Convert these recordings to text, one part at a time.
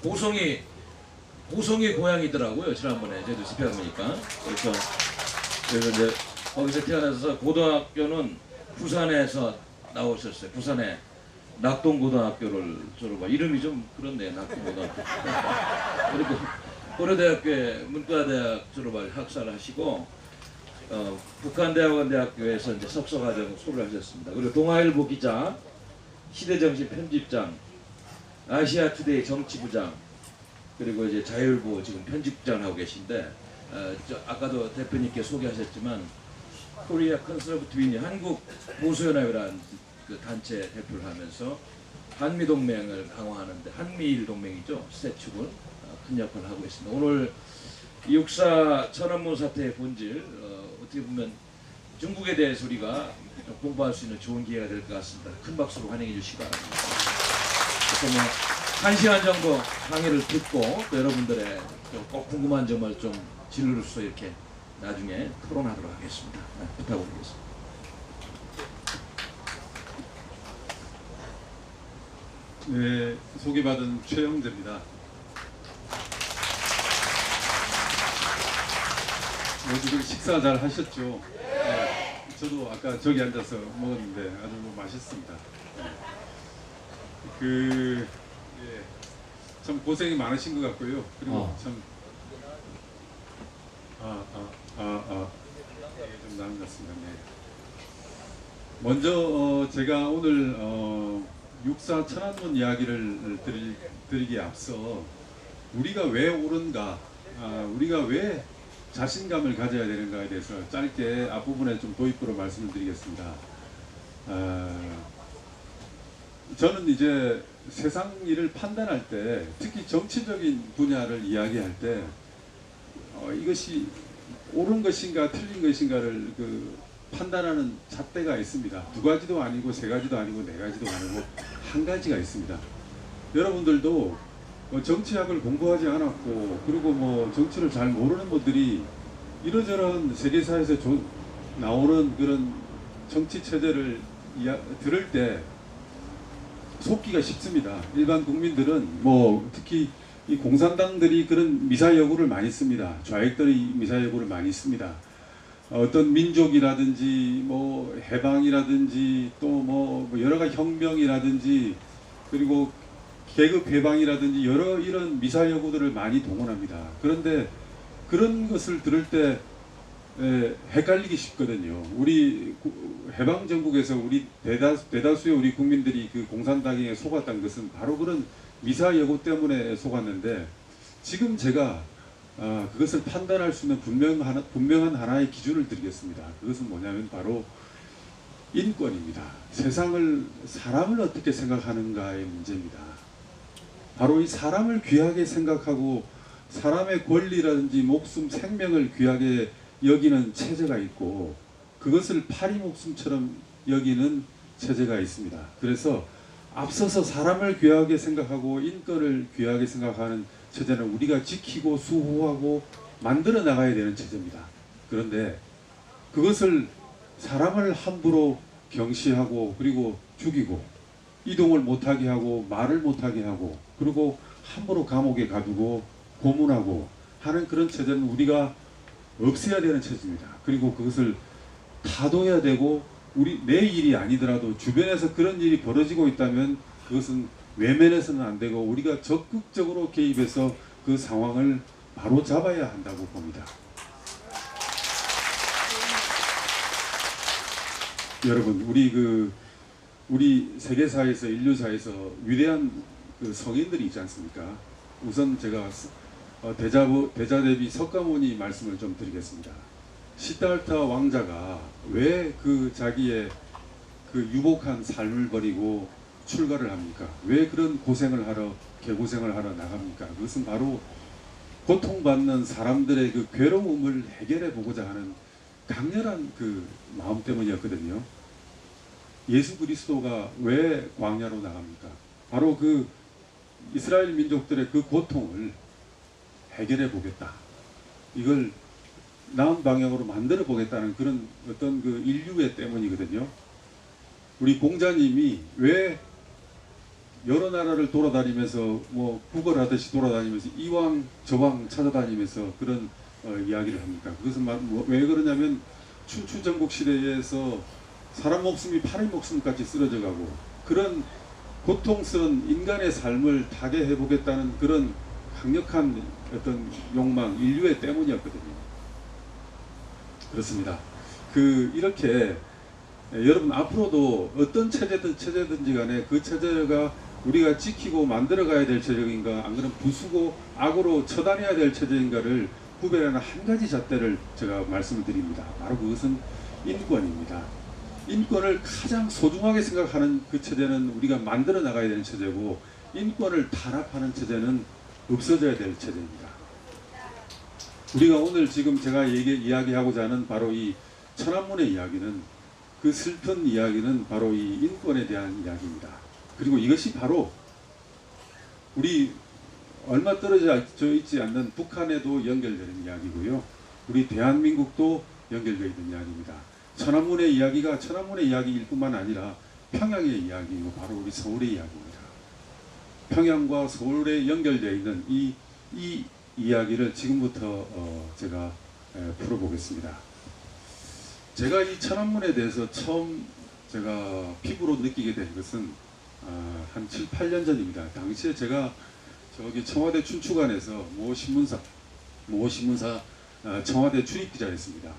고성이 고향이더라고요. 지난번에 저도 집회 가보니까. 그래서 이제 거기서 태어나서 고등학교는 부산에서 나오셨어요. 부산에 낙동고등학교를 졸업하. 이름이 좀 그런데 낙동고등학교. 그리고 고려대학교에 문과대학 졸업을 학사를 하시고 북한대학원대학교에서 이제 석사과정 수료를 하셨습니다. 그리고 동아일보 기자, 시대정신 편집장, 아시아투데이 정치부장, 그리고 이제 자율부 지금 편집장을 하고 계신데 아까도 대표님께 소개하셨지만 코리아 컨서버티브 유니언 한국 보수연합이라는 그 단체 대표를 하면서 한미동맹을 강화하는데 한미일 동맹이죠. 스태축을 큰 역할을 하고 있습니다. 오늘 6.4 천안문 사태의 본질 어떻게 보면 중국에 대해서 우리가 좀 공부할 수 있는 좋은 기회가 될 것 같습니다. 큰 박수로 환영해 주시기 바랍니다. 그래서 뭐 1시간 정도 강의를 듣고 또 여러분들의 꼭 궁금한 점을 좀 질러서 이렇게 나중에 토론하도록 하겠습니다. 부탁드리겠습니다. 네, 소개받은 최영재입니다. 모두들 식사 잘 하셨죠? 네, 저도 아까 저기 앉아서 먹었는데 아주 맛있습니다. 참 고생이 많으신 것 같고요. 그리고 참 이게 좀 나은 것 같습니다. 네. 먼저 제가 오늘 6.4 천안문 이야기를 드리기에 앞서 우리가 왜 옳은가, 우리가 왜 자신감을 가져야 되는가에 대해서 짧게 앞부분에 좀 도입부로 말씀을 드리겠습니다. 저는 이제 세상 일을 판단할 때, 특히 정치적인 분야를 이야기할 때 이것이 옳은 것인가 틀린 것인가를 판단하는 잣대가 있습니다. 두 가지도 아니고 세 가지도 아니고 네 가지도 아니고 한 가지가 있습니다. 여러분들도 정치학을 공부하지 않았고 그리고 정치를 잘 모르는 분들이 이러저런 세계사에서 나오는 그런 정치 체제를 들을 때 속기가 쉽습니다. 일반 국민들은 특히 이 공산당들이 그런 미사여구를 많이 씁니다. 좌익들이 미사여구를 많이 씁니다. 어떤 민족이라든지 해방이라든지 또 여러 가지 혁명이라든지 그리고 계급 해방이라든지 이런 미사여구들을 많이 동원합니다. 그런데 그런 것을 들을 때 헷갈리기 쉽거든요. 우리 해방 전국에서 우리 대다수의 우리 국민들이 그 공산당에 속았던 것은 바로 그런 미사여구 때문에 속았는데, 지금 제가 그것을 판단할 수 있는 분명한 하나의 기준을 드리겠습니다. 그것은 뭐냐면 바로 인권입니다. 사람을 어떻게 생각하는가의 문제입니다. 바로 이 사람을 귀하게 생각하고 사람의 권리라든지 목숨, 생명을 귀하게 여기는 체제가 있고 그것을 파리 목숨처럼 여기는 체제가 있습니다. 그래서 앞서서 사람을 귀하게 생각하고 인권을 귀하게 생각하는 체제는 우리가 지키고 수호하고 만들어 나가야 되는 체제입니다. 그런데 그것을 사람을 함부로 경시하고 그리고 죽이고 이동을 못하게 하고 말을 못하게 하고 그리고 함부로 감옥에 가두고 고문하고 하는 그런 체제는 우리가 없애야 되는 체제입니다. 그리고 그것을 타도해야 되고 내 일이 아니더라도 주변에서 그런 일이 벌어지고 있다면 그것은 외면해서는 안 되고 우리가 적극적으로 개입해서 그 상황을 바로 잡아야 한다고 봅니다. 여러분, 우리 세계사에서 인류사에서 위대한 성인들이 있지 않습니까? 우선 제가 대자대비 석가모니 말씀을 좀 드리겠습니다. 시달타 왕자가 왜 자기의 유복한 삶을 버리고 출가를 합니까? 왜 그런 개고생을 하러 나갑니까? 그것은 바로 고통받는 사람들의 괴로움을 해결해 보고자 하는 강렬한 마음 때문이었거든요. 예수 그리스도가 왜 광야로 나갑니까? 바로 이스라엘 민족들의 고통을 해결해 보겠다. 이걸 나은 방향으로 만들어 보겠다는 그런 어떤 인류의 때문이거든요. 우리 공자님이 왜 여러 나라를 돌아다니면서 뭐 구걸하듯이 돌아다니면서 이왕 저왕 찾아다니면서 그런 이야기를 합니까? 그것은 왜 그러냐면 춘추 전국 시대에서 사람 목숨이 파리 목숨까지 쓰러져 가고 그런 고통스러운 인간의 삶을 타개해 보겠다는 그런 강력한 어떤 욕망, 인류의 때문이었거든요. 그렇습니다. 이렇게 여러분 앞으로도 어떤 체제든지 간에 그 체제가 우리가 지키고 만들어가야 될 체제인가, 안 그러면 부수고 악으로 처단해야 될 체제인가를 구별하는 한 가지 잣대를 제가 말씀을 드립니다. 바로 그것은 인권입니다. 인권을 가장 소중하게 생각하는 그 체제는 우리가 만들어 나가야 되는 체제고, 인권을 탄압하는 체제는 없어져야 될 체제입니다. 우리가 오늘 지금 제가 이야기하고자 하는 바로 이 천안문의 이야기는, 그 슬픈 이야기는 바로 이 인권에 대한 이야기입니다. 그리고 이것이 바로 우리 얼마 떨어져 있지 않는 북한에도 연결되는 이야기고요. 우리 대한민국도 연결되어 있는 이야기입니다. 천안문의 이야기가 천안문의 이야기일 뿐만 아니라 평양의 이야기이고 바로 우리 서울의 이야기입니다. 평양과 서울에 연결되어 있는 이 이야기를 지금부터 제가 풀어보겠습니다. 제가 이 천안문에 대해서 처음 제가 피부로 느끼게 된 것은 한 7, 8년 전입니다. 당시에 제가 저기 청와대 춘추관에서 모 신문사 청와대 출입 기자였습니다.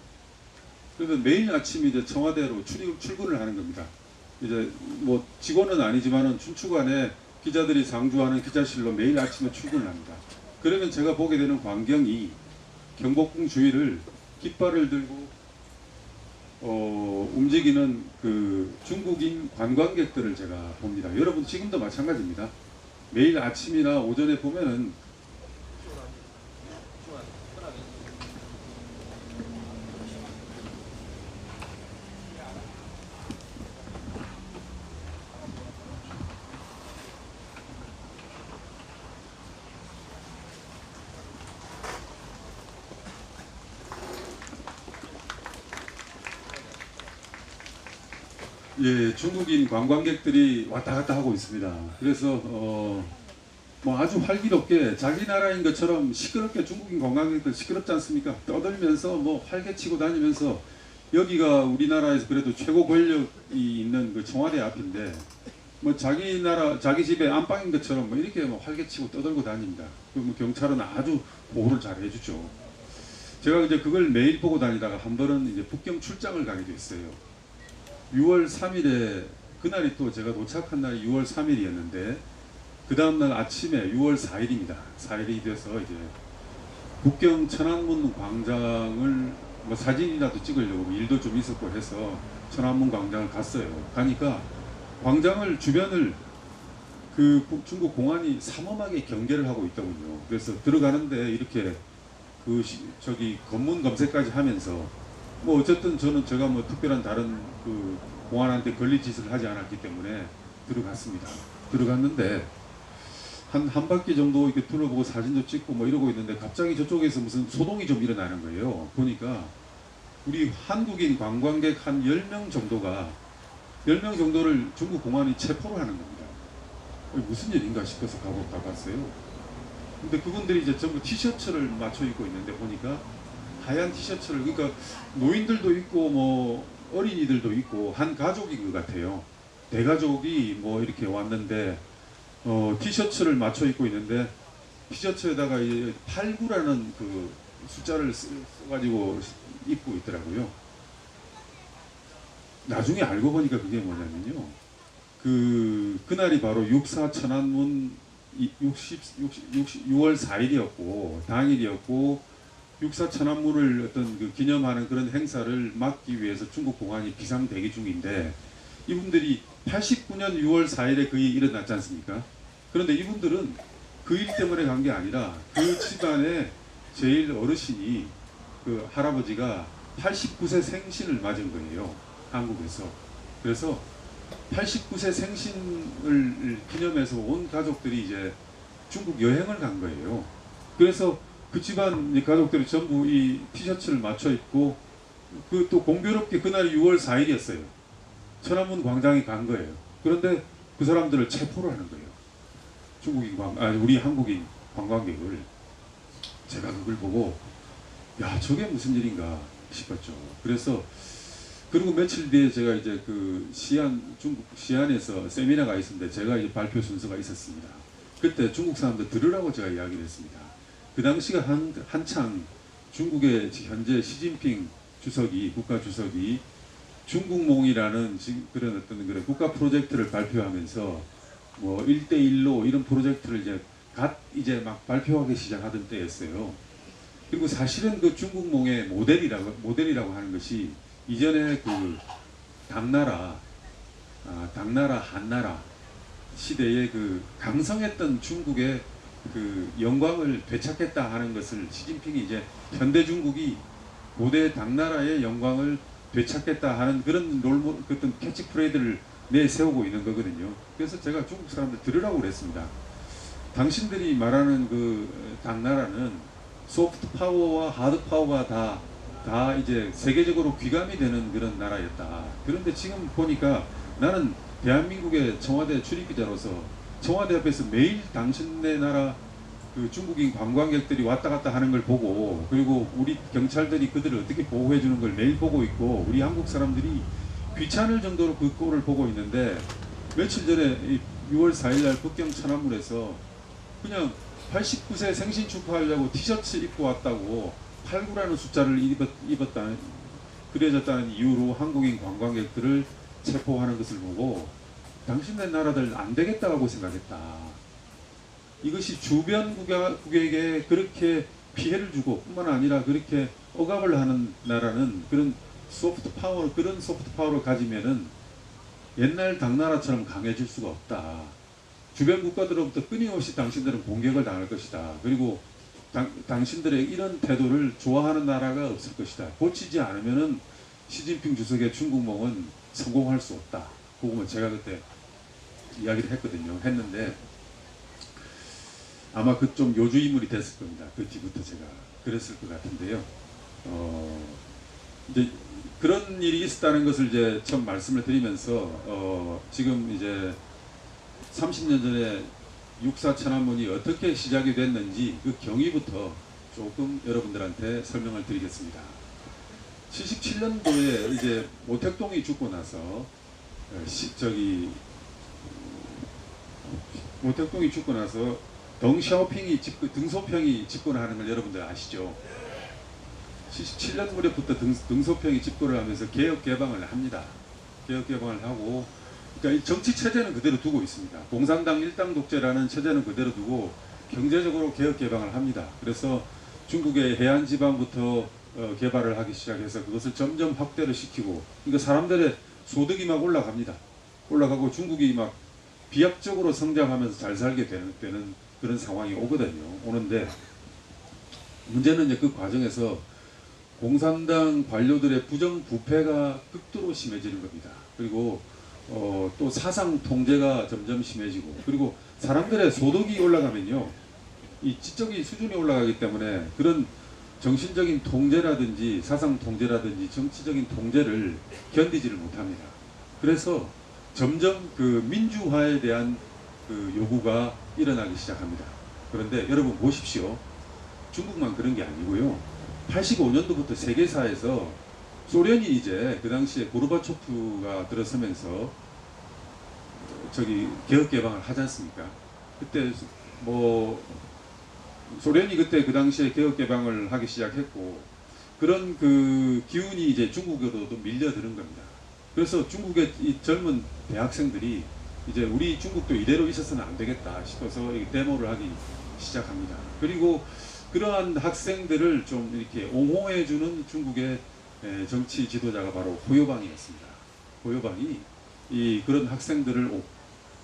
그래서 매일 아침 이제 청와대로 출근을 하는 겁니다. 이제 뭐 직원은 아니지만은 춘추관에 기자들이 상주하는 기자실로 매일 아침에 출근을 합니다. 그러면 제가 보게 되는 광경이 경복궁 주위를 깃발을 들고 움직이는 그 중국인 관광객들을 제가 봅니다. 여러분 지금도 마찬가지입니다. 매일 아침이나 오전에 보면은 중국인 관광객들이 왔다 갔다 하고 있습니다. 그래서 뭐 아주 활기롭게 자기 나라인 것처럼 시끄럽게 중국인 관광객들 시끄럽지 않습니까? 떠들면서 뭐 활개치고 다니면서, 여기가 우리나라에서 그래도 최고 권력이 있는 그 청와대 앞인데 뭐 자기 나라 자기 집의 안방인 것처럼 뭐 이렇게 뭐 활개치고 떠들고 다닙니다. 그럼 경찰은 아주 보호를 잘 해주죠. 제가 이제 그걸 매일 보고 다니다가 한 번은 이제 북경 출장을 가게 됐어요. 6월 3일에 그날이 또 제가 도착한 날이 6월 3일이었는데 그 다음날 아침에 6월 4일입니다. 4일이 돼서 이제 북경 천안문 광장을 뭐 사진이라도 찍으려고 일도 좀 있었고 해서 천안문 광장을 갔어요. 가니까 광장을 주변을 그 중국 공안이 삼엄하게 경계를 하고 있더군요. 그래서 들어가는데 이렇게 저기 검문 검색까지 하면서 뭐 어쨌든 제가 뭐 특별한 다른 그 공안한테 걸릴 짓을 하지 않았기 때문에 들어갔습니다. 들어갔는데 한 바퀴 정도 이렇게 둘러보고 사진도 찍고 뭐 이러고 있는데 갑자기 저쪽에서 무슨 소동이 좀 일어나는 거예요. 보니까 우리 한국인 관광객 한 10명 정도를 중국 공안이 체포를 하는 겁니다. 무슨 일인가 싶어서 가봤어요. 근데 그분들이 이제 전부 티셔츠를 맞춰 입고 있는데 보니까 하얀 티셔츠를, 그러니까 노인들도 있고 뭐 어린이들도 있고 한 가족인 것 같아요. 대가족이 뭐 이렇게 왔는데 티셔츠를 맞춰 입고 있는데 티셔츠에다가 이제 89라는 그 숫자를 써가지고 입고 있더라고요. 나중에 알고 보니까 그게 뭐냐면요, 그날이 바로 6.4 천안문 6월 4일이었고 당일이었고 6.4 천안문을 어떤 그 기념하는 그런 행사를 막기 위해서 중국 공안이 비상 대기 중인데, 이분들이 89년 6월 4일에 그 일이 일어났지 않습니까? 그런데 이분들은 그 일 때문에 간 게 아니라 그 집안의 제일 어르신이, 그 할아버지가 89세 생신을 맞은 거예요, 한국에서. 그래서 89세 생신을 기념해서 온 가족들이 이제 중국 여행을 간 거예요. 그래서 그 집안 가족들이 전부 이 티셔츠를 맞춰 입고, 그 또 공교롭게 그날이 6월 4일이었어요. 천안문 광장에 간 거예요. 그런데 그 사람들을 체포를 하는 거예요. 우리 한국인 관광객을 제가 그걸 보고 야 저게 무슨 일인가 싶었죠. 그래서 그리고 며칠 뒤에 제가 이제 그 중국 시안에서 세미나가 있었는데 제가 이제 발표 순서가 있었습니다. 그때 중국 사람들 들으라고 제가 이야기를 했습니다. 그 당시가 한창 중국의 현재 시진핑 주석이 국가 주석이 중국몽이라는 그런 어떤 그런 국가 프로젝트를 발표하면서 뭐 1대1로 이런 프로젝트를 이제 막 발표하기 시작하던 때였어요. 그리고 사실은 그 중국몽의 모델이라고 하는 것이 이전에 그 당나라 한나라 시대에 그 강성했던 중국의 그 영광을 되찾겠다 하는 것을 시진핑이 이제 현대 중국이 고대 당나라의 영광을 되찾겠다 하는 그런 어떤 캐치프레이즈를 내세우고 있는 거거든요. 그래서 제가 중국 사람들 들으라고 그랬습니다. 당신들이 말하는 그 당나라는 소프트 파워와 하드 파워가 다 이제 세계적으로 귀감이 되는 그런 나라였다. 그런데 지금 보니까 나는 대한민국의 청와대 출입기자로서 청와대 앞에서 매일 당신네 나라 그 중국인 관광객들이 왔다 갔다 하는 걸 보고, 그리고 우리 경찰들이 그들을 어떻게 보호해 주는 걸 매일 보고 있고, 우리 한국 사람들이 귀찮을 정도로 그 꼴을 보고 있는데, 며칠 전에 6월 4일 날 북경 천안문에서 그냥 89세 생신 축하하려고 티셔츠 입고 왔다고 89라는 숫자를 그려졌다는 이유로 한국인 관광객들을 체포하는 것을 보고 당신네 나라들 안 되겠다고 생각했다. 이것이 주변 국에게 그렇게 피해를 주고 뿐만 아니라 그렇게 억압을 하는 나라는 그런 소프트 파워를 가지면은 옛날 당나라처럼 강해질 수가 없다. 주변 국가들로부터 끊임없이 당신들은 공격을 당할 것이다. 그리고 당신들의 이런 태도를 좋아하는 나라가 없을 것이다. 고치지 않으면은 시진핑 주석의 중국몽은 성공할 수 없다. 그거는 제가 그때 이야기를 했는데 아마 그 좀 요주인물이 됐을 겁니다. 그 뒤부터 제가 그랬을 것 같은데요. 이제 그런 일이 있었다는 것을 이제 처음 말씀을 드리면서 지금 이제 30년 전에 육사 천안문이 어떻게 시작이 됐는지 그 경위부터 조금 여러분들한테 설명을 드리겠습니다. 77년도에 이제 모택동이 죽고 나서 모택동이 죽고 나서 덩샤오핑이 등소평이 집권을 하는 걸 여러분들 아시죠? 77년 무렵부터 등소평이 집권을 하면서 개혁 개방을 합니다. 개혁 개방을 하고, 그러니까 정치 체제는 그대로 두고 있습니다. 공산당 일당 독재라는 체제는 그대로 두고 경제적으로 개혁 개방을 합니다. 그래서 중국의 해안 지방부터 개발을 하기 시작해서 그것을 점점 확대를 시키고, 그러니까 사람들의 소득이 막 올라가고 중국이 막 비약적으로 성장하면서 잘 살게 되는 그런 상황이 오는데 문제는 이제 그 과정에서 공산당 관료들의 부정부패가 극도로 심해지는 겁니다. 그리고 또 사상 통제가 점점 심해지고, 그리고 사람들의 소득이 올라가면요, 이 지적인 수준이 올라가기 때문에 그런 정신적인 통제라든지 사상 통제라든지 정치적인 통제를 견디지를 못합니다. 그래서 점점 그 민주화에 대한 그 요구가 일어나기 시작합니다. 그런데 여러분 보십시오. 중국만 그런 게 아니고요. 85년도부터 세계사에서 소련이 이제 그 당시에 고르바초프가 들어서면서 개혁 개방을 하지 않습니까? 그때 소련이 그 당시에 개혁 개방을 하기 시작했고, 그런 그 기운이 이제 중국으로도 밀려드는 겁니다. 그래서 중국의 이 젊은 대학생들이 이제 우리 중국도 이대로 있어서는 안 되겠다 싶어서 데모를 하기 시작합니다. 그리고 그러한 학생들을 좀 이렇게 옹호해주는 중국의 정치 지도자가 바로 호요방이었습니다. 호요방이 그런 학생들을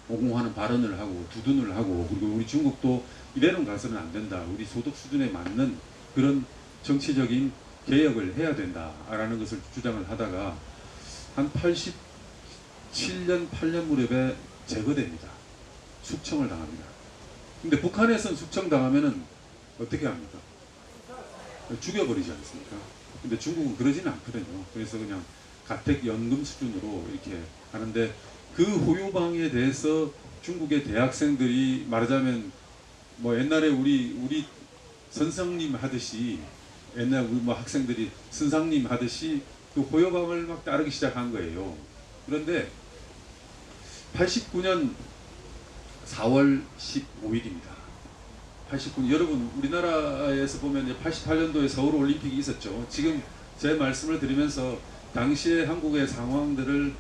옹호하는 발언을 하고 두둔을 하고, 그리고 우리 중국도 이대로 가서는 안 된다. 우리 소득 수준에 맞는 그런 정치적인 개혁을 해야 된다라는 것을 주장을 하다가 한 87년, 8년 무렵에 제거됩니다. 숙청을 당합니다. 근데 북한에서는 숙청당하면은 어떻게 합니까? 죽여버리지 않습니까? 근데 중국은 그러지는 않거든요. 그래서 그냥 가택연금 수준으로 이렇게 하는데, 그 호요방에 대해서 중국의 대학생들이 말하자면 뭐 옛날에 우리 선생님 하듯이 옛날 우리 뭐 학생들이 선상님 하듯이 그 호요방을 막 따르기 시작한 거예요. 그런데 89년 4월 15일입니다. 89년 여러분 우리나라에서 보면 88년도에 서울 올림픽이 있었죠. 지금 제 말씀을 드리면서 당시의 한국의 상황들을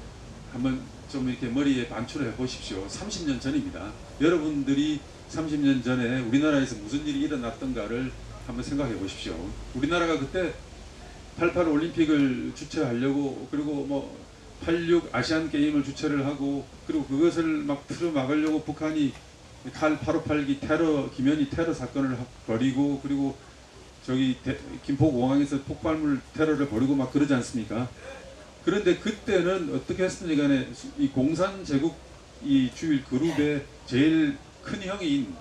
한번 좀 이렇게 머리에 반출해 보십시오. 30년 전입니다. 여러분들이 30년 전에 우리나라에서 무슨 일이 일어났던가를 한번 생각해 보십시오. 우리나라가 그때 88 올림픽을 주최하려고 그리고 뭐 86 아시안 게임을 주최를 하고 그리고 그것을 막 틀어막으려고 북한이 칼 858기 테러 김현희 테러 사건을 벌이고 그리고 저기 김포공항에서 폭발물 테러를 벌이고 막 그러지 않습니까? 그런데 그때는 어떻게 했습니 간에 이 공산제국 이 주일 그룹의 제일 큰 형인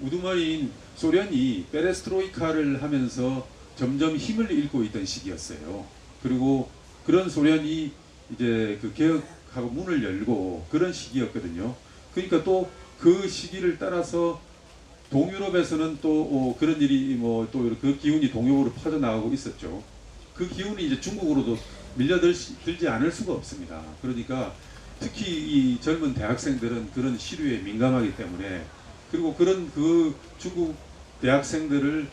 우두머리인 소련이 페레스트로이카를 하면서 점점 힘을 잃고 있던 시기였어요. 그리고 그런 소련이 이제 그 개혁하고 문을 열고 그런 시기였거든요. 그러니까 또 그 시기를 따라서 동유럽에서는 또 그런 일이 뭐 또 그 기운이 동유럽으로 퍼져나가고 있었죠. 그 기운이 이제 중국으로도 밀려들지 않을 수가 없습니다. 그러니까 특히 이 젊은 대학생들은 그런 시류에 민감하기 때문에 그리고 그런 그 중국 대학생들을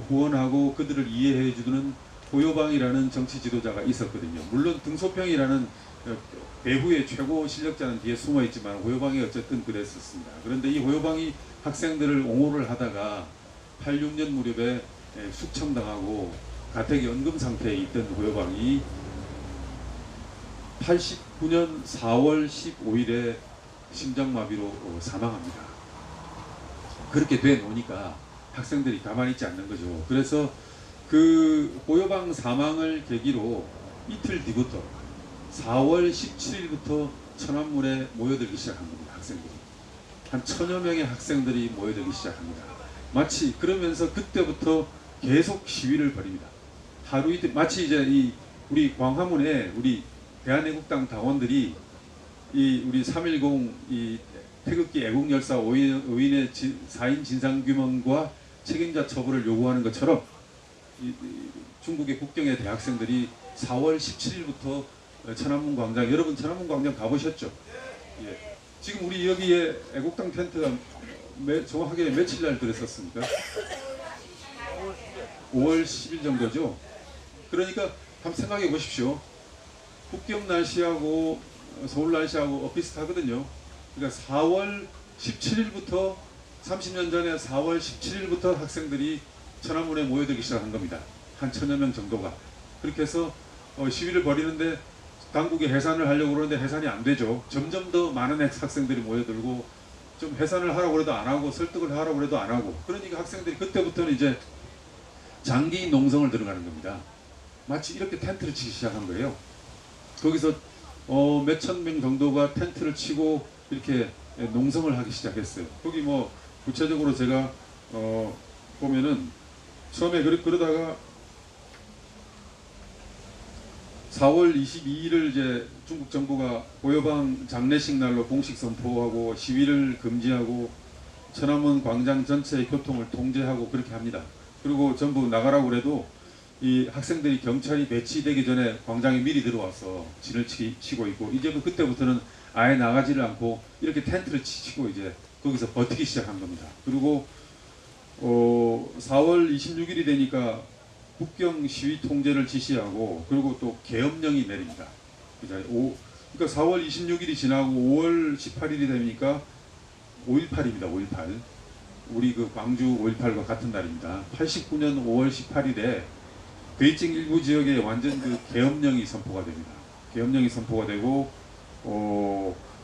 후원하고 그들을 이해해 주는 호요방이라는 정치 지도자가 있었거든요. 물론 등소평이라는 배후의 최고 실력자는 뒤에 숨어 있지만 호요방이 어쨌든 그랬었습니다. 그런데 이 호요방이 학생들을 옹호를 하다가 86년 무렵에 숙청당하고 가택 연금 상태에 있던 호요방이 89년 4월 15일에 심장마비로 사망합니다. 그렇게 돼 놓으니까 학생들이 가만히 있지 않는 거죠. 그래서 그 호요방 사망을 계기로 이틀 뒤부터 4월 17일부터 천안문에 모여들기 시작한 겁니다. 학생들이. 한 1000여 명의 학생들이 모여들기 시작합니다. 마치 그러면서 그때부터 계속 시위를 벌입니다. 하루 이틀 마치 이제 이 우리 광화문에 우리 대한애국당 당원들이 이 우리 3.10 이 태극기 애국열사 5인의 사인 진상규명과 책임자 처벌을 요구하는 것처럼 이 중국의 국경의 대학생들이 4월 17일부터 천안문 광장, 여러분 천안문 광장 가보셨죠? 예. 지금 우리 여기에 애국당 텐트가 정확하게 며칠 날 들었었습니까? 5월 10일 정도죠? 그러니까 한번 생각해 보십시오. 북경 날씨하고 서울 날씨하고 비슷하거든요. 그러니까 4월 17일부터 30년 전에 4월 17일부터 학생들이 천안문에 모여들기 시작한 겁니다. 한 1000여 명 정도가. 그렇게 해서 시위를 벌이는데 당국이 해산을 하려고 그러는데 해산이 안 되죠. 점점 더 많은 학생들이 모여들고 좀 해산을 하라고 해도 안 하고 설득을 하라고 해도 안 하고 그러니까 학생들이 그때부터는 이제 장기 농성을 들어가는 겁니다. 마치 이렇게 텐트를 치기 시작한 거예요. 거기서 몇천 명 정도가 텐트를 치고 이렇게 농성을 하기 시작했어요. 거기 뭐 구체적으로 제가 보면은 처음에 그러다가 4월 22일을 이제 중국 정부가 호요방 장례식 날로 공식 선포하고 시위를 금지하고 천안문 광장 전체의 교통을 통제하고 그렇게 합니다. 그리고 전부 나가라고 그래도 이 학생들이 경찰이 배치되기 전에 광장에 미리 들어와서 진을 치고 있고 이제 그때부터는 아예 나가지를 않고 이렇게 텐트를 치고 이제 거기서 버티기 시작한 겁니다. 그리고 4월 26일이 되니까 국경 시위 통제를 지시하고 그리고 또 계엄령이 내립니다. 그러니까 4월 26일이 지나고 5월 18일이 되니까 5.18입니다. 5.18. 우리 그 광주 5.18과 같은 날입니다. 89년 5월 18일에 베이징 일부 지역에 완전 그 계엄령이 선포가 됩니다. 계엄령이 선포가 되고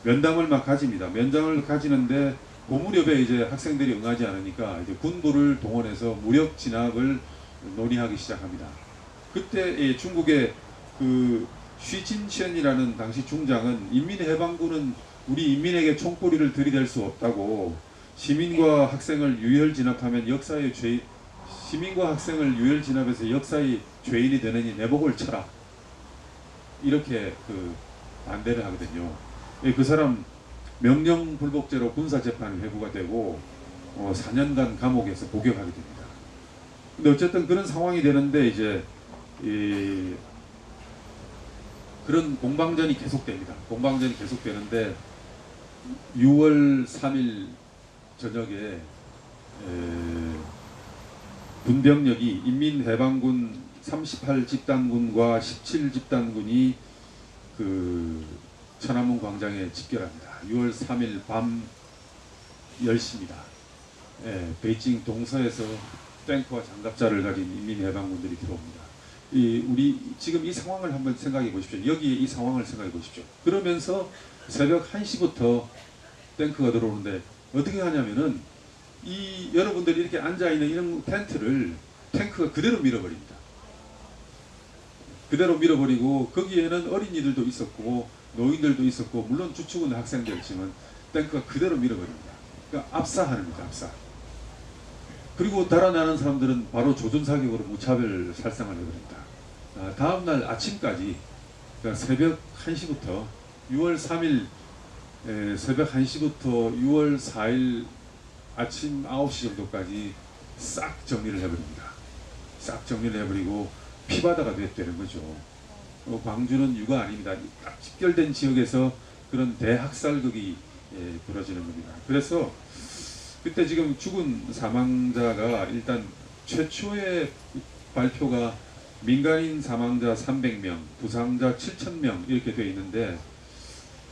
면담을 막 가집니다. 면담을 가지는데 그 무렵에 이제 학생들이 응하지 않으니까 이제 군부를 동원해서 무력 진압을 논의하기 시작합니다. 그때 중국의 그 쉬진첸이라는 당시 중장은 인민해방군은 우리 인민에게 총꼬리를 들이댈 수 없다고 시민과 학생을 유혈 진압하면 역사의 시민과 학생을 유혈 진압해서 역사의 죄인이 되느니 내복을 쳐라 이렇게 그 반대를 하거든요. 그 사람 명령불복죄로 군사재판이 회부가 되고 4년간 감옥에서 복역하게 됩니다. 근데 어쨌든 그런 상황이 되는데 이제 그런 공방전이 계속됩니다. 공방전이 계속되는데 6월 3일 저녁에 군병력이 인민해방군 38집단군과 17집단군이 그 천안문 광장에 집결합니다. 6월 3일 밤 10시입니다. 베이징 동서에서 탱크와 장갑차를 가진 인민해방군들이 들어옵니다. 우리 지금 이 상황을 한번 생각해 보십시오. 여기에 이 상황을 생각해 보십시오. 그러면서 새벽 1시부터 탱크가 들어오는데 어떻게 하냐면은 여러분들이 이렇게 앉아 있는 이런 텐트를 탱크가 그대로 밀어버립니다. 그대로 밀어버리고 거기에는 어린이들도 있었고 노인들도 있었고 물론 주축은 학생들이지만 탱크가 그대로 밀어버립니다. 그러니까 압사하는 거죠. 압사. 그리고 달아나는 사람들은 바로 조준사격으로 무차별 살상을 해버립니다. 다음날 아침까지 그러니까 새벽 1시부터 6월 3일 새벽 1시부터 6월 4일 아침 9시 정도까지 싹 정리를 해버립니다. 싹 정리를 해버리고 피바다가 됐다는 거죠. 광주는 유가 아닙니다. 딱 집결된 지역에서 그런 대학살극이 벌어지는 겁니다. 그래서 그때 지금 죽은 사망자가 일단 최초의 발표가 민간인 사망자 300명, 부상자 7,000명 이렇게 되어 있는데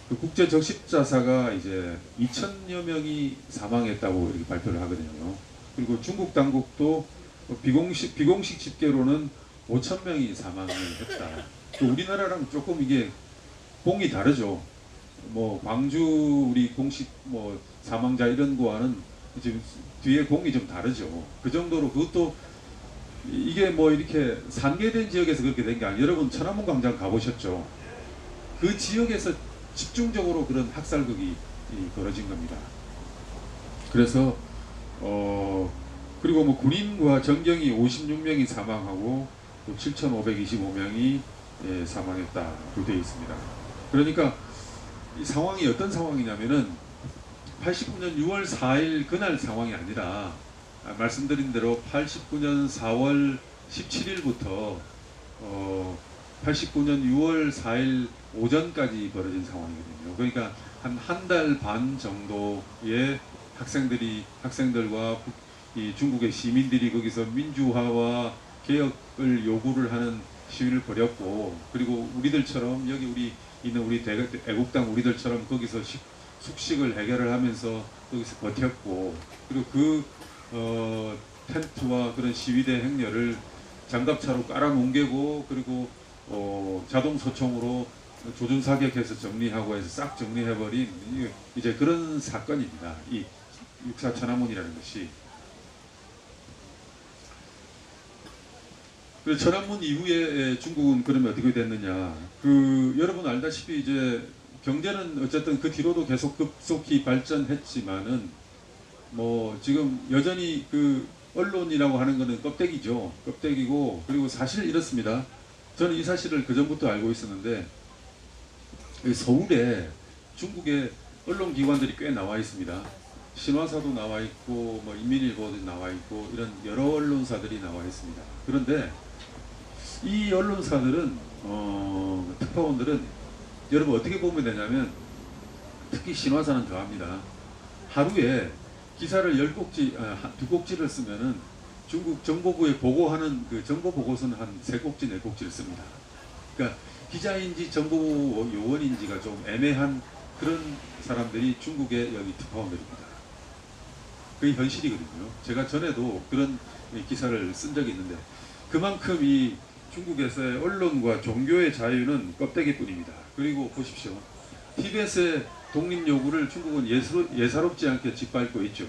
그 국제 적십자사가 이제 2,000여 명이 사망했다고 이렇게 발표를 하거든요. 그리고 중국 당국도 비공식 집계로는 5,000명이 사망을 했다. 우리나라랑 조금 이게 공이 다르죠. 뭐 광주 우리 공식 뭐 사망자 이런 거와는 지금 뒤에 공이 좀 다르죠. 그 정도로 그것도 이게 뭐 이렇게 산계된 지역에서 그렇게 된 게 아니에요. 여러분 천안문 광장 가보셨죠? 그 지역에서 집중적으로 그런 학살극이 벌어진 겁니다. 그래서 그리고 뭐 군인과 전경이 56명이 사망하고 7,525명이 사망했다고 되어 있습니다. 그러니까 이 상황이 어떤 상황이냐면은 89년 6월 4일 그날 상황이 아니라 말씀드린 대로 89년 4월 17일부터 89년 6월 4일 오전까지 벌어진 상황이거든요. 그러니까 한 달 반 정도의 학생들과 이 중국의 시민들이 거기서 민주화와 개혁을 요구를 하는 시위를 벌였고, 그리고 우리들처럼 여기 우리 있는 우리 애국당 우리들처럼 거기서 숙식을 해결을 하면서 거기서 버텼고, 그리고 그 텐트와 그런 시위대 행렬을 장갑차로 깔아뭉개고, 그리고 자동 소총으로 조준 사격해서 정리하고 해서 싹 정리해버린 이제 그런 사건입니다. 이 6.4 천안문이라는 것이. 그래서 천안문 이후에 중국은 그러면 어떻게 됐느냐? 여러분 알다시피 이제 경제는 어쨌든 그 뒤로도 계속 급속히 발전했지만은 뭐 지금 여전히 그 언론이라고 하는 거는 껍데기죠. 껍데기고, 그리고 사실 이렇습니다. 저는 이 사실을 그 전부터 알고 있었는데 서울에 중국의 언론 기관들이 꽤 나와 있습니다. 신화사도 나와 있고 뭐 인민일보도 나와 있고 이런 여러 언론사들이 나와 있습니다. 그런데 이 언론사들은 특파원들은 여러분 어떻게 보면 되냐면, 특히 신화사는 더합니다. 하루에 기사를 10꼭지, 2꼭지를 쓰면은 중국 정보부에 보고하는 그 정보 보고서는 한 3꼭지, 4꼭지를 씁니다. 그러니까 기자인지 정보 요원인지가 좀 애매한 그런 사람들이 중국의 여기 특파원들입니다. 그게 현실이거든요. 제가 전에도 그런 기사를 쓴 적이 있는데, 그만큼 이 중국에서의 언론과 종교의 자유는 껍데기뿐입니다. 그리고 보십시오. 티벳의 독립 요구를 중국은 예사롭지 않게 짓밟고 있죠.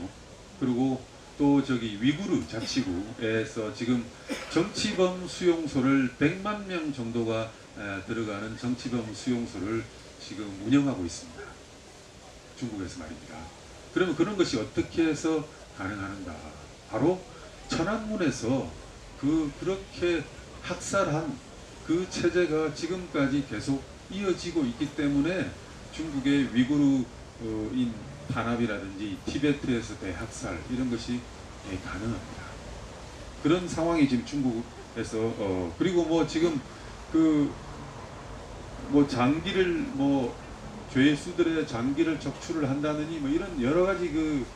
그리고 또 저기 위구르 자치구에서 지금 정치범 수용소를 100만 명 정도가 들어가는 정치범 수용소를 지금 운영하고 있습니다. 중국에서 말입니다. 그러면 그런 것이 어떻게 해서 가능한가? 바로 천안문에서 그렇게 학살한 그 체제가 지금까지 계속 이어지고 있기 때문에 중국의 위구르인 탄압이라든지 티베트에서 대학살 이런 것이 가능합니다. 그런 상황이 지금 중국에서 그리고 뭐 지금 그 뭐 장기를 뭐 죄수들의 장기를 적출을 한다느니 뭐 이런 여러 가지 그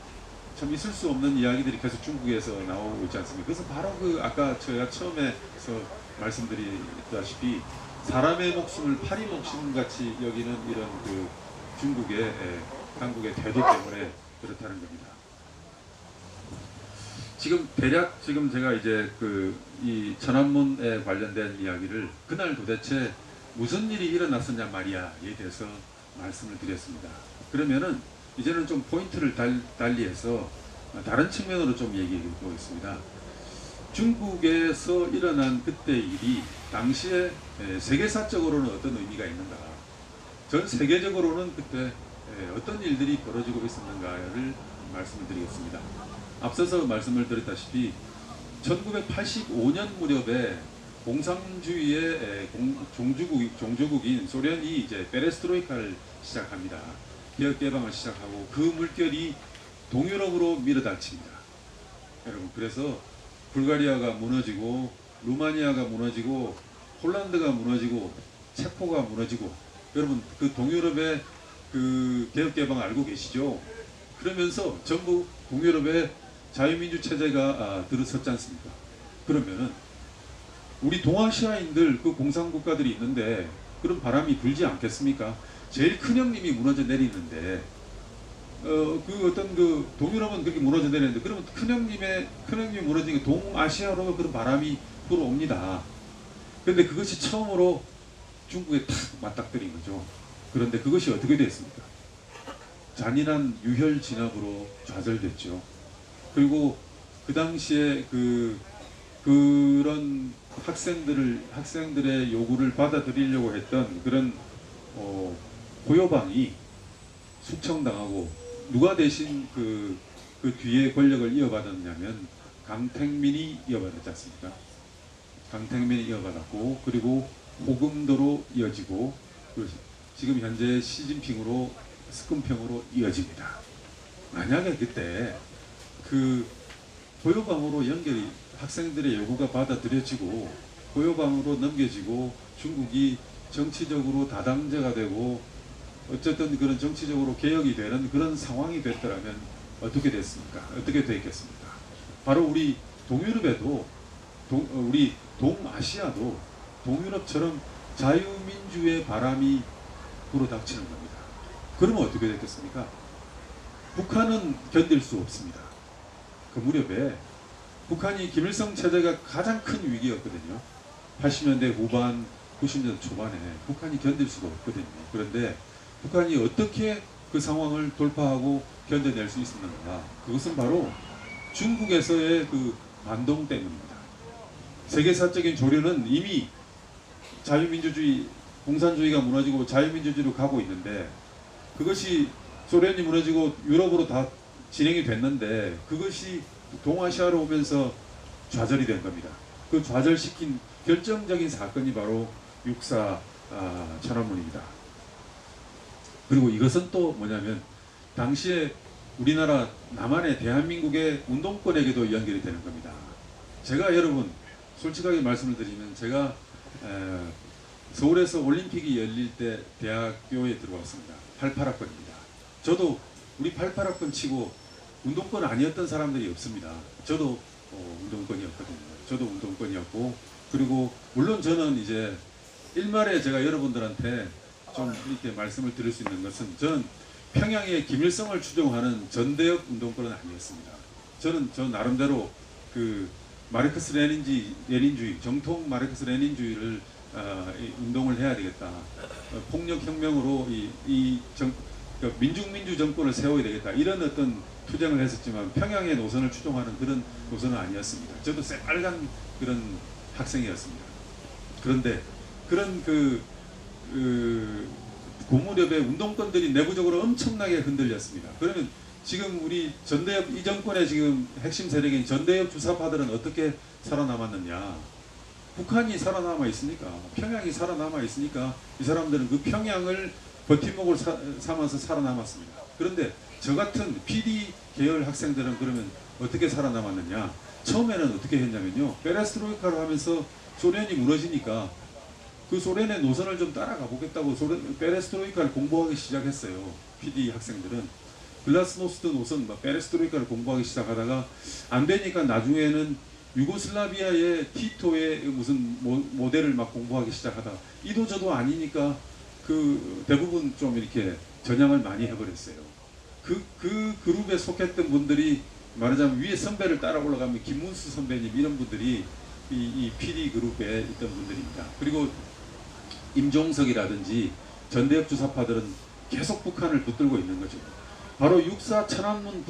참 있을 수 없는 이야기들이 계속 중국에서 나오고 있지 않습니까? 그래서 바로 그 아까 제가 처음에서 말씀드렸다시피 사람의 목숨을 파리 목숨 같이 여기는 이런 그 중국의 당국의 태도 때문에 그렇다는 겁니다. 지금 대략 지금 제가 이제 그 이 천안문에 관련된 이야기를 그날 도대체 무슨 일이 일어났었냐 말이야에 대해서 말씀을 드렸습니다. 그러면은 이제는 좀 포인트를 달리해서 다른 측면으로 좀 얘기해 보겠습니다. 중국에서 일어난 그때 일이 당시에 세계사적으로는 어떤 의미가 있는가, 전 세계적으로는 그때 어떤 일들이 벌어지고 있었는가를 말씀을 드리겠습니다. 앞서서 말씀을 드렸다시피 1985년 무렵에 공산주의의 종주국인 소련이 이제 페레스트로이카를 시작합니다. 개혁 개방을 시작하고 그 물결이 동유럽으로 밀어닥칩니다. 여러분, 그래서 불가리아가 무너지고 루마니아가 무너지고 폴란드가 무너지고 체코가 무너지고, 여러분 그 동유럽의 그 개혁 개방 알고 계시죠? 그러면서 전부 동유럽의 자유민주 체제가 들어섰지 않습니까? 그러면은 우리 동아시아인들 그 공산국가들이 있는데 그런 바람이 불지 않겠습니까? 제일 큰 형님이 무너져 내리는데 그 어떤 그 동유럽은 그렇게 무너져 내리는데, 그러면 큰 형님이 무너지니까 동아시아로 그런 바람이 불어옵니다. 그런데 그것이 처음으로 중국에 탁 맞닥뜨린 거죠. 그런데 그것이 어떻게 됐습니까? 잔인한 유혈 진압으로 좌절됐죠. 그리고 그 당시에 그런 학생들의 요구를 받아들이려고 했던 그런 고요방이 숙청당하고, 누가 대신 그 뒤에 권력을 이어받았냐면 강택민이 이어받았지 않습니까? 강택민이 이어받았고, 그리고 호금도로 이어지고, 지금 현재 시진핑으로 스쿰평으로 이어집니다. 만약에 그때 그 고요방으로 연결이, 학생들의 요구가 받아들여지고 고요방으로 넘겨지고 중국이 정치적으로 다당제가 되고 어쨌든 그런 정치적으로 개혁이 되는 그런 상황이 됐더라면 어떻게 됐습니까? 어떻게 됐겠습니까? 바로 우리 동유럽에도 우리 동아시아도 동유럽처럼 자유민주의 바람이 불어닥치는 겁니다. 그러면 어떻게 됐겠습니까? 북한은 견딜 수 없습니다. 그 무렵에 북한이 김일성 체제가 가장 큰 위기였거든요. 80년대 후반, 90년대 초반에 북한이 견딜 수가 없거든요. 그런데 북한이 어떻게 그 상황을 돌파하고 견뎌낼 수 있었는가? 그것은 바로 중국에서의 그 반동 때문입니다. 세계사적인 조류는 이미 자유민주주의, 공산주의가 무너지고 자유민주주의로 가고 있는데, 그것이 소련이 무너지고 유럽으로 다 진행이 됐는데 그것이 동아시아로 오면서 좌절이 된 겁니다. 그 좌절시킨 결정적인 사건이 바로 6.4 천안문입니다. 그리고 이것은 또 뭐냐면 당시에 우리나라 남한의 대한민국의 운동권에게도 연결이 되는 겁니다. 제가 여러분 솔직하게 말씀을 드리면, 제가 서울에서 올림픽이 열릴 때 대학교에 들어왔습니다. 88학번입니다. 저도 우리 88학번 치고 운동권 아니었던 사람들이 없습니다. 저도 운동권이었거든요. 저도 운동권이었고, 그리고 물론 저는 이제 일말에 제가 여러분들한테 좀 이렇게 말씀을 드릴 수 있는 것은, 저는 평양의 김일성을 추종하는 전대협 운동권은 아니었습니다. 저는 저 나름대로 그 마르크스 레닌주의, 정통 마르크스 레닌주의를 운동을 해야 되겠다. 폭력혁명으로 민중민주 정권을 세워야 되겠다. 이런 어떤 투쟁을 했었지만 평양의 노선을 추종하는 그런 노선은 아니었습니다. 저도 새빨간 그런 학생이었습니다. 그런데 그런 고무렵의 운동권들이 내부적으로 엄청나게 흔들렸습니다. 그러면 지금 우리 전대협 이 정권의 지금 핵심 세력인 전대협 주사파들은 어떻게 살아남았느냐? 북한이 살아남아 있으니까, 평양이 살아남아 있으니까 이 사람들은 그 평양을 버팀목을 삼아서 살아남았습니다. 그런데 저 같은 PD 계열 학생들은 그러면 어떻게 살아남았느냐? 처음에는 어떻게 했냐면요. 페레스트로이카를 하면서 소련이 무너지니까 그 소련의 노선을 좀 따라가 보겠다고 페레스트로이카를 공부하기 시작했어요. PD 학생들은. 글라스노스트 노선, 페레스트로이카를 공부하기 시작하다가 안 되니까 나중에는 유고슬라비아의 티토의 무슨 모델을 막 공부하기 시작하다가 이도저도 아니니까 그 대부분 좀 이렇게 전향을 많이 해버렸어요. 그 그룹에 속했던 분들이 말하자면 위에 선배를 따라 올라가면 김문수 선배님 이런 분들이 이 PD 그룹에 있던 분들입니다. 그리고 임종석이라든지 전대협 주사파들은 계속 북한을 붙들고 있는 거죠. 바로 육사 천안문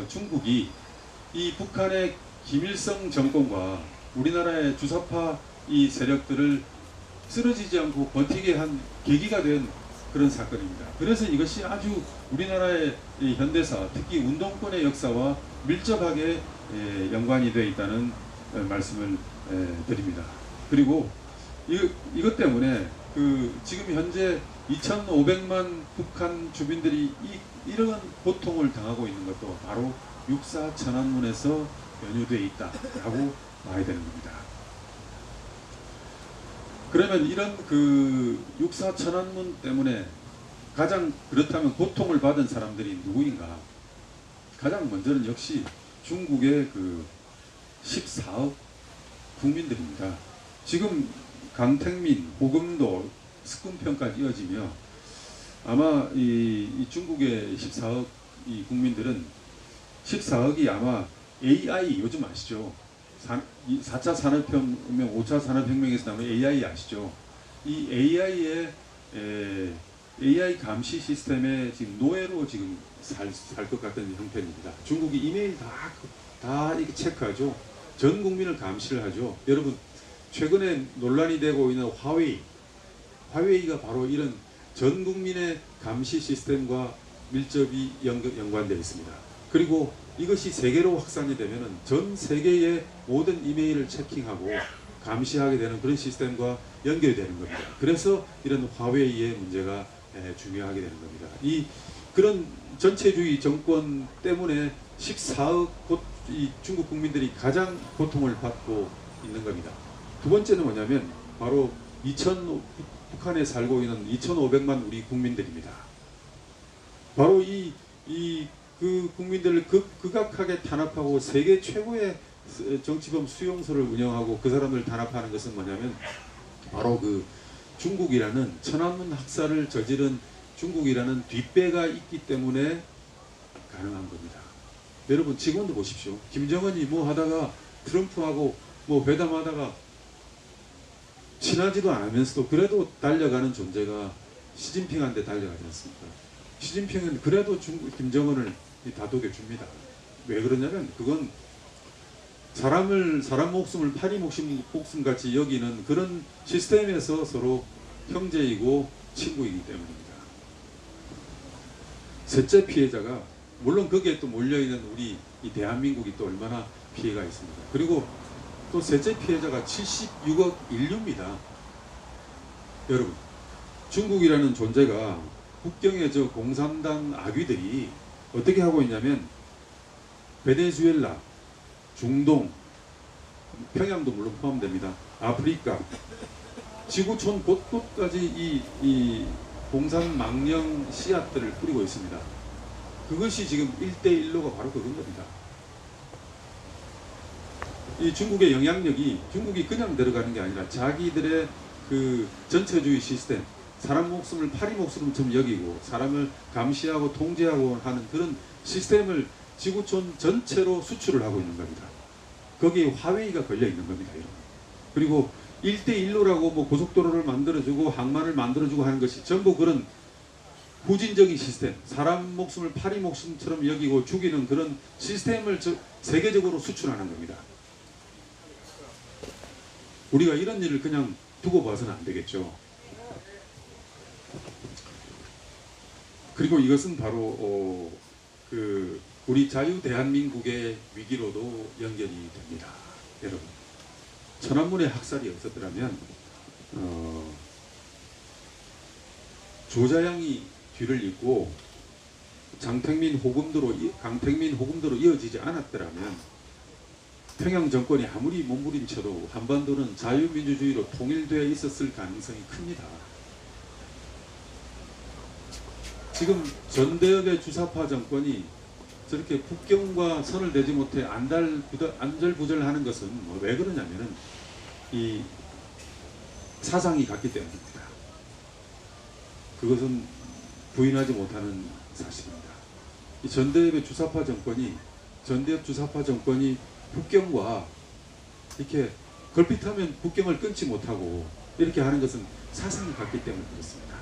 중국이 이 북한의 김일성 정권과 우리나라의 주사파 이 세력들을 쓰러지지 않고 버티게 한 계기가 된 그런 사건입니다. 그래서 이것이 아주 우리나라의 이 현대사, 특히 운동권의 역사와 밀접하게 연관이 되어 있다는 말씀을 드립니다. 그리고 이것 때문에 지금 현재 2,500만 북한 주민들이 이런 고통을 당하고 있는 것도 바로 육사 천안문에서 연유되어 있다라고 봐야 되는 겁니다. 그러면 이런 육사 천안문 때문에 가장 그렇다면 고통을 받은 사람들이 누구인가? 가장 먼저는 역시 중국의 14억 국민들입니다. 지금 강택민, 고금도, 스쿰평까지 이어지며 아마 이 중국의 14억 이 국민들은 14억이 아마 AI 요즘 아시죠? 4차 산업혁명, 5차 산업혁명에서 나오는 AI 아시죠? 이 AI 감시 시스템의 지금 노예로 지금 살 것 같은 형편입니다. 중국이 이메일 다 이렇게 체크하죠. 전 국민을 감시를 하죠. 여러분 최근에 논란이 되고 있는 화웨이가 바로 이런 전 국민의 감시 시스템과 밀접히 연관되어 있습니다. 그리고 이것이 세계로 확산이 되면은 전 세계의 모든 이메일을 체킹하고 감시하게 되는 그런 시스템과 연결이 되는 겁니다. 그래서 이런 화웨이의 문제가 중요하게 되는 겁니다. 그런 전체주의 정권 때문에 14억 이 중국 국민들이 가장 고통을 받고 있는 겁니다. 두 번째는 뭐냐면 바로 북한에 살고 있는 2,500만 우리 국민들입니다. 바로 그 국민들을 극악하게 탄압하고 세계 최고의 정치범 수용소를 운영하고 그 사람을 탄압하는 것은 뭐냐면 바로 중국이라는 천안문 학살을 저지른 중국이라는 뒷배가 있기 때문에 가능한 겁니다. 여러분 지금도 보십시오. 김정은이 뭐 하다가 트럼프하고 뭐 회담하다가 친하지도 않으면서도 그래도 달려가는 존재가 시진핑한테 달려가지 않습니까? 시진핑은 그래도 김정은을 다독여 줍니다. 왜 그러냐면 그건 사람 목숨을 파리 목숨 같이 여기는 그런 시스템에서 서로 형제이고 친구이기 때문입니다. 셋째 피해자가 물론 거기에 또 몰려있는 우리 이 대한민국이 또 얼마나 피해가 있습니다. 그리고 또 셋째 피해자가 76억 인류입니다. 여러분 중국이라는 존재가 국경의 저 공산당 아귀들이 어떻게 하고 있냐면 베네수엘라, 중동, 평양도 물론 포함됩니다. 아프리카, 지구촌 곳곳까지 이 공산 망령 씨앗들을 뿌리고 있습니다. 그것이 지금 1대1로가 바로 그건 겁니다. 이 중국의 영향력이 중국이 그냥 들어가는 게 아니라 자기들의 그 전체주의 시스템, 사람 목숨을 파리 목숨처럼 여기고 사람을 감시하고 통제하고 하는 그런 시스템을 지구촌 전체로 수출을 하고 있는 겁니다. 거기에 화웨이가 걸려 있는 겁니다. 여러분. 그리고 1대1로라고 뭐 고속도로를 만들어주고 항만을 만들어주고 하는 것이 전부 그런 후진적인 시스템, 사람 목숨을 파리 목숨처럼 여기고 죽이는 그런 시스템을 세계적으로 수출하는 겁니다. 우리가 이런 일을 그냥 두고 봐서는 안 되겠죠. 그리고 이것은 바로 우리 자유 대한민국의 위기로도 연결이 됩니다. 여러분 천안문의 학살이 없었더라면 조자양이 뒤를 잇고 강택민 호금도로 이어지지 않았더라면 평양 정권이 아무리 몸부림쳐도 한반도는 자유민주주의로 통일되어 있었을 가능성이 큽니다. 지금 전대협의 주사파 정권이 저렇게 북경과 선을 대지 못해 안절부절하는 것은 왜 그러냐면은 이 사상이 같기 때문입니다. 그것은 부인하지 못하는 사실입니다. 이 전대협 주사파 정권이 북경과 이렇게 걸핏하면 북경을 끊지 못하고 이렇게 하는 것은 사상이 같기 때문에 그렇습니다.